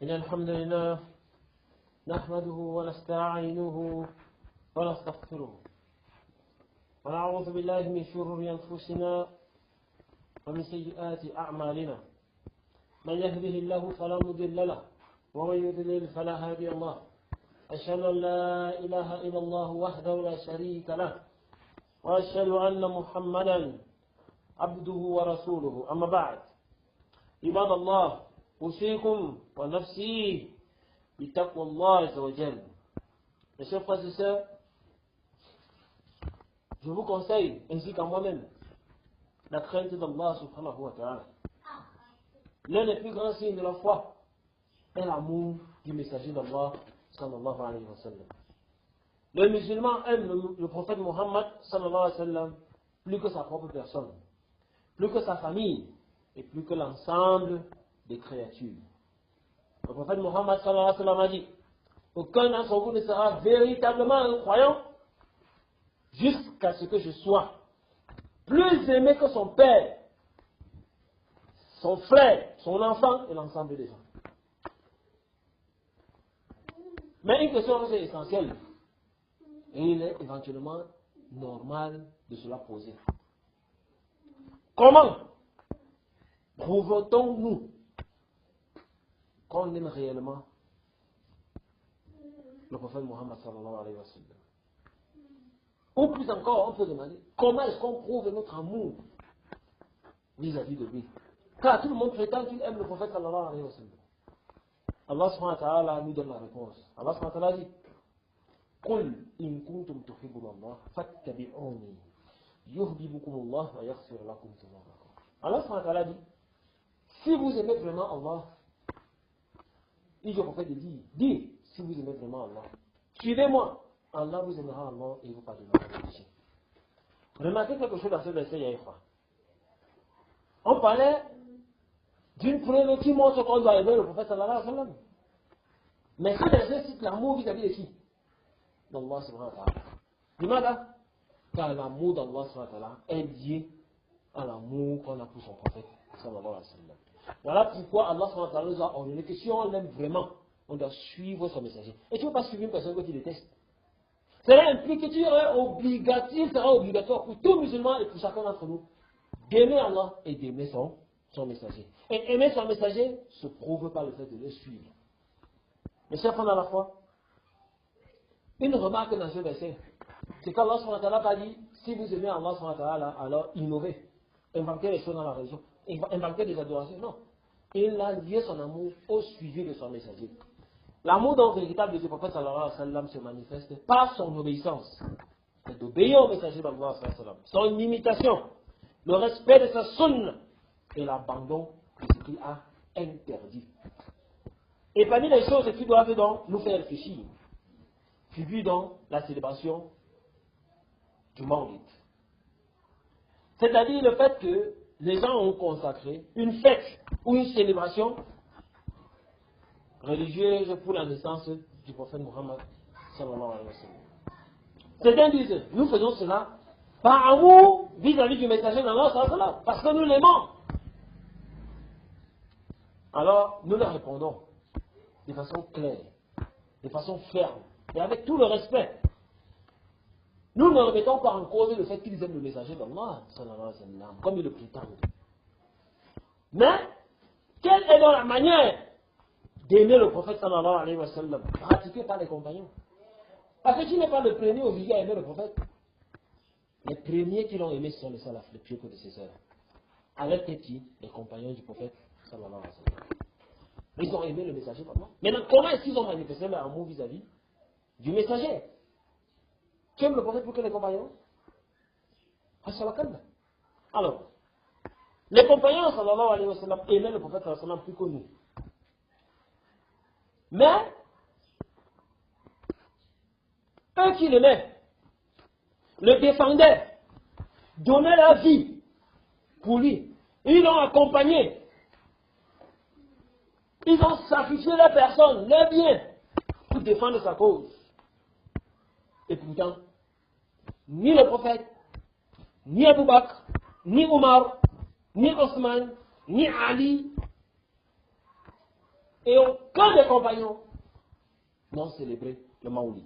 إن الحمد لله نحمده ونستعينه ونستغفره ونعوذ بالله من شرور أنفسنا ومن سيئات أعمالنا من يهده الله فلا مضل له ومن يضلل فلا هادي له أشهد أن لا إله إلا الله وحده لا شريك له وأشهد أن محمدا عبده ورسوله أما بعد عباد الله أوصيكم ونفسي بتقوى الله عز وجل. Mes chers frères et sœurs, je vous conseille, ainsi qu'à moi-même, la crainte d'Allah subhanahu wa ta'ala. L'un des plus grands signes de la foi est l'amour du messager d'Allah sallallahu alayhi wa sallam. Le musulman aime le prophète Muhammad sallallahu alayhi wa sallam plus que sa propre personne, plus que sa famille et plus que l'ensemble des créatures. Le prophète Muhammad sallallahu alayhi wa sallam a dit: aucun d'entre vous ne sera véritablement un croyant jusqu'à ce que je sois plus aimé que son père, son frère, son enfant et l'ensemble des gens. Mais une question c'est essentielle et il est éventuellement normal de se la poser. Comment prouvons-nous qu'on aime réellement le prophète Muhammad sallallahu alayhi wa sallam? Ou plus encore, on peut demander comment est-ce qu'on prouve notre amour vis-à-vis de lui? Car tout le monde prétend qu'il aime le prophète sallallahu alayhi wa sallam. Allah subhanahu wa ta'ala nous donne la réponse. Allah subhanahu wa ta'ala dit: قل إن كنتم تحبون الله فاتبعوني يحببكم الله ويغفر لكم ذنوبكم. Allah subhanahu wa ta'ala dit: si vous aimez vraiment Allah, il dit au prophète de dire, dis, si vous aimez vraiment Allah, suivez-moi, Allah vous aimera Allah et vous pardonnera vos péchés. Remarquez quelque chose dans ce verset, Yaïfa. On parlait d'une preuve qui montre qu'on doit aimer le prophète sallallahu alayhi wa sallam. Mais ce verset cite l'amour vis-à-vis de qui? D'Allah subhanahu wa ta'ala. Dimada? Car l'amour d'Allah subhanahu wa ta'ala est lié à l'amour qu'on a pour son prophète sallallahu alayhi wa sallam. Voilà pourquoi Allah subhanahu wa ta'ala nous a ordonné que si on l'aime vraiment, on doit suivre son messager. Et tu ne peux pas suivre une personne que tu détestes. Cela implique que il sera obligatoire pour tout musulman et pour chacun d'entre nous d'aimer Allah et d'aimer son messager. Et aimer son messager se prouve par le fait de le suivre. Mes chers frères dans la foi, une remarque dans ce verset, c'est qu'Allah subhanahu wa ta'ala pas dit: si vous aimez Allah subhanahu wa ta'ala, alors innovez, inventez les choses dans la religion, inventez des adorations. Non. Il a lié son amour au suivi de son messager. L'amour donc véritable du prophète sallallahu alayhi wa sallam se manifeste par son obéissance. C'est d'obéir au messager d'Allah sallallahu alayhi wa sallam. Son imitation, le respect de sa sunna et l'abandon de ce qu'il a interdit. Et parmi les choses qui doivent donc nous faire réfléchir, figure donc la célébration du Mawlid. C'est-à-dire le fait que les gens ont consacré une fête ou une célébration religieuse pour la naissance du prophète Muhammad sallallahu alayhi wa sallam. Certains disent: nous faisons cela par amour vis-à-vis du messager d'Allah sallallahu alayhi wa sallam, parce que nous l'aimons. Alors nous leur répondons de façon claire, de façon ferme et avec tout le respect. Nous ne remettons pas en cause le fait qu'ils aiment le messager d'Allah sallallahu alayhi wa sallam, comme ils le prétendent. Mais quelle est donc la manière d'aimer le prophète sallallahu alayhi wa sallam, pratiquée par les compagnons? Parce que tu n'es pas le premier obligé à aimer le prophète. Les premiers qui l'ont aimé sont les salafs, les pieux prédécesseurs. Avec qui? Les compagnons du prophète sallallahu alayhi wa sallam. Ils ont aimé le messager d'Allah. Maintenant, comment est-ce qu'ils ont manifesté leur amour vis-à-vis du messager? Tu aimes le prophète plus que les compagnons? Alors, les compagnons sallallahu alayhi wa sallam aimaient le prophète sallallahu alayhi wa sallam plus que nous. Mais, eux qui l'aimaient, le défendaient, donnaient leur vie pour lui. Ils l'ont accompagné. Ils ont sacrifié leur personne, leur bien, pour défendre sa cause. Et pourtant, ni le prophète, ni Abu Bakr, ni Omar, ni Osman, ni Ali, Et aucun des compagnons n'ont célébré le Maouli.